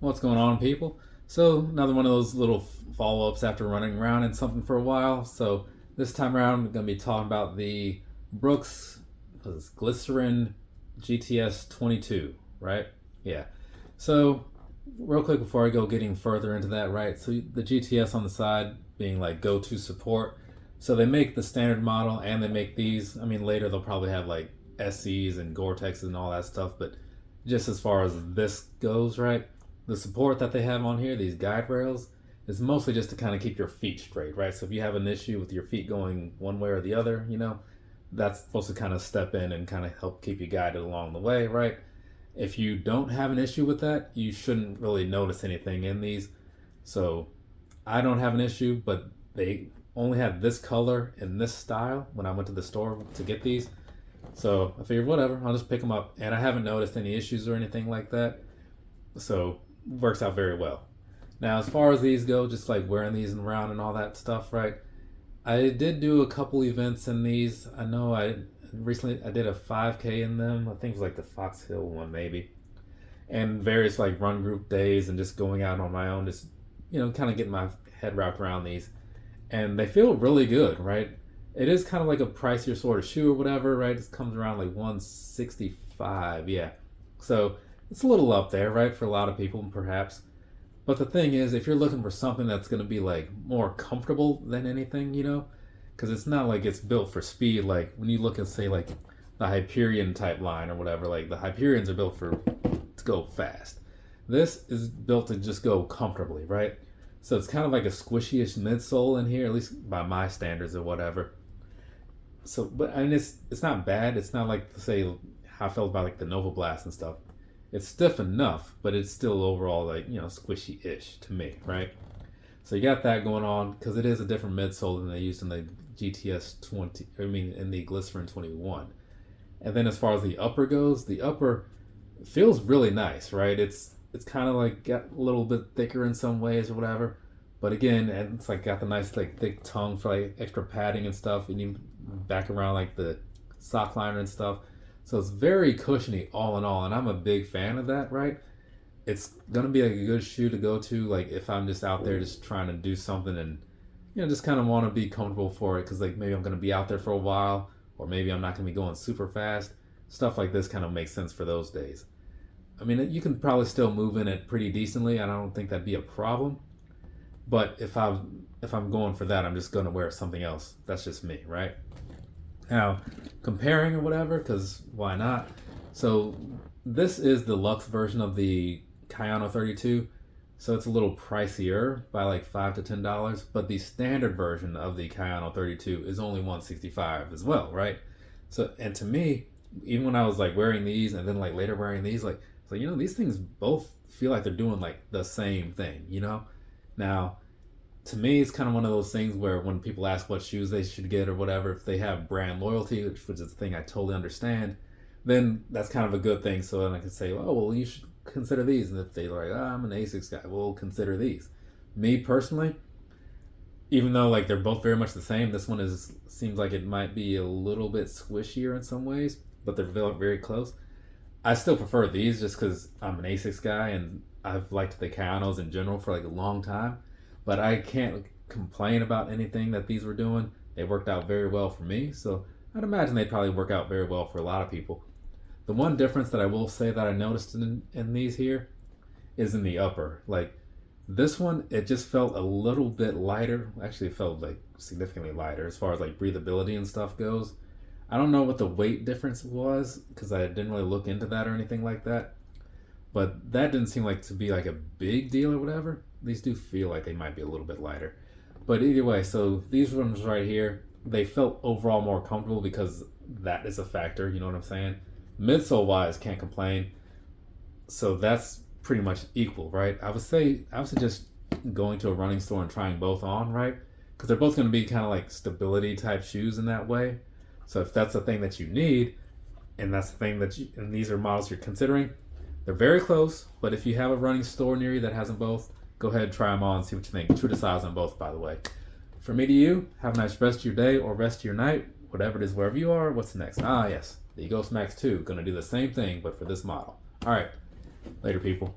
What's going on, people? So, another one of those little follow-ups after running around in something for a while. So, this time around, we're going to be talking about the Brooks Glycerin GTS 22, right? Yeah. So, real quick before I go getting further into that, right? So, the GTS on the side being like go-to support. So, they make the standard model and they make these. I mean, later they'll probably have like SCs and Gore-Texes and all that stuff, but just as far as this goes, right? The support that they have on here, these guide rails, is mostly just to kind of keep your feet straight, right? So if you have an issue with your feet going one way or the other, that's supposed to kind of step in and kind of help keep you guided along the way, right? If you don't have an issue with that, you shouldn't really notice anything in these. So I don't have an issue, but they only had this color and this style when I went to the store to get these. So I figured, whatever, I'll just pick them up. And I haven't noticed any issues or anything like that. So works out very well. Now, as far as these go, just like wearing these around and all that stuff, right? I did do a couple events in these. I know I did a 5K in them. I think it was like the Fox Hill one maybe. And various like run group days and just going out on my own, just kind of getting my head wrapped around these. And they feel really good, right? It is kind of like a pricier sort of shoe or whatever, right? It comes around like 165, yeah. So it's a little up there, right, for a lot of people, perhaps. But the thing is, if you're looking for something that's going to be like more comfortable than anything, because it's not like it's built for speed. Like when you look at, say, like the Hyperion type line or whatever, like the Hyperions are built to go fast. This is built to just go comfortably, right? So it's kind of like a squishy-ish midsole in here, at least by my standards or whatever. So, but I mean, it's not bad. It's not like, say, how I felt about like the Nova Blast and stuff. It's stiff enough, but it's still overall like, squishy-ish to me, right? So you got that going on because it is a different midsole than they used in the GTS 20, in the Glycerin 21. And then as far as the upper goes, the upper feels really nice, right? It's kind of like got a little bit thicker in some ways or whatever. But again, and it's like got the nice like thick tongue for like extra padding and stuff, and you back around like the sock liner and stuff. So it's very cushiony all in all, and I'm a big fan of that, right? It's gonna be like a good shoe to go to, like if I'm just out there just trying to do something and just kind of want to be comfortable for it, because like maybe I'm gonna be out there for a while, or maybe I'm not gonna be going super fast. Stuff like this kind of makes sense for those days. I mean, you can probably still move in it pretty decently, and I don't think that'd be a problem. But if I'm going for that, I'm just gonna wear something else. That's just me, right? Now, comparing or whatever, because why not? So this is the luxe version of the Kayano 32, so it's a little pricier by like $5 to $10. But the standard version of the Kayano 32 is only 165 as well, right? So, and to me, even when I was like wearing these and then like later wearing these, like so these things both feel like they're doing like the same thing, Now, to me, it's kind of one of those things where when people ask what shoes they should get or whatever, if they have brand loyalty, which is a thing I totally understand, then that's kind of a good thing. So then I can say, oh, well, you should consider these. And if they're like, I'm an ASICS guy, well, consider these. Me personally, even though like they're both very much the same, this one seems like it might be a little bit squishier in some ways, but they're very close. I still prefer these just because I'm an ASICS guy and I've liked the Kayanos in general for like a long time. But I can't complain about anything that these were doing. They worked out very well for me, so I'd imagine they'd probably work out very well for a lot of people. The one difference that I will say that I noticed in these here is in the upper. Like this one, it just felt a little bit lighter. Actually, it felt like significantly lighter as far as like breathability and stuff goes. I don't know what the weight difference was because I didn't really look into that or anything like that. But that didn't seem like to be like a big deal or whatever. These do feel like they might be a little bit lighter. But either way, so these ones right here, they felt overall more comfortable because that is a factor, you know what I'm saying? Midsole wise, can't complain. So that's pretty much equal, right? I would suggest going to a running store and trying both on, right? Because they're both going to be kind of like stability type shoes in that way. So if that's the thing that you need, and that's the thing and these are models you're considering, they're very close. But if you have a running store near you that has them both, go ahead and try them on and see what you think. True to size on both, by the way. From me to you, have a nice rest of your day or rest of your night, whatever it is, wherever you are. What's next? Yes, the Ghost Max 2, gonna do the same thing, but for this model. All right, later, people.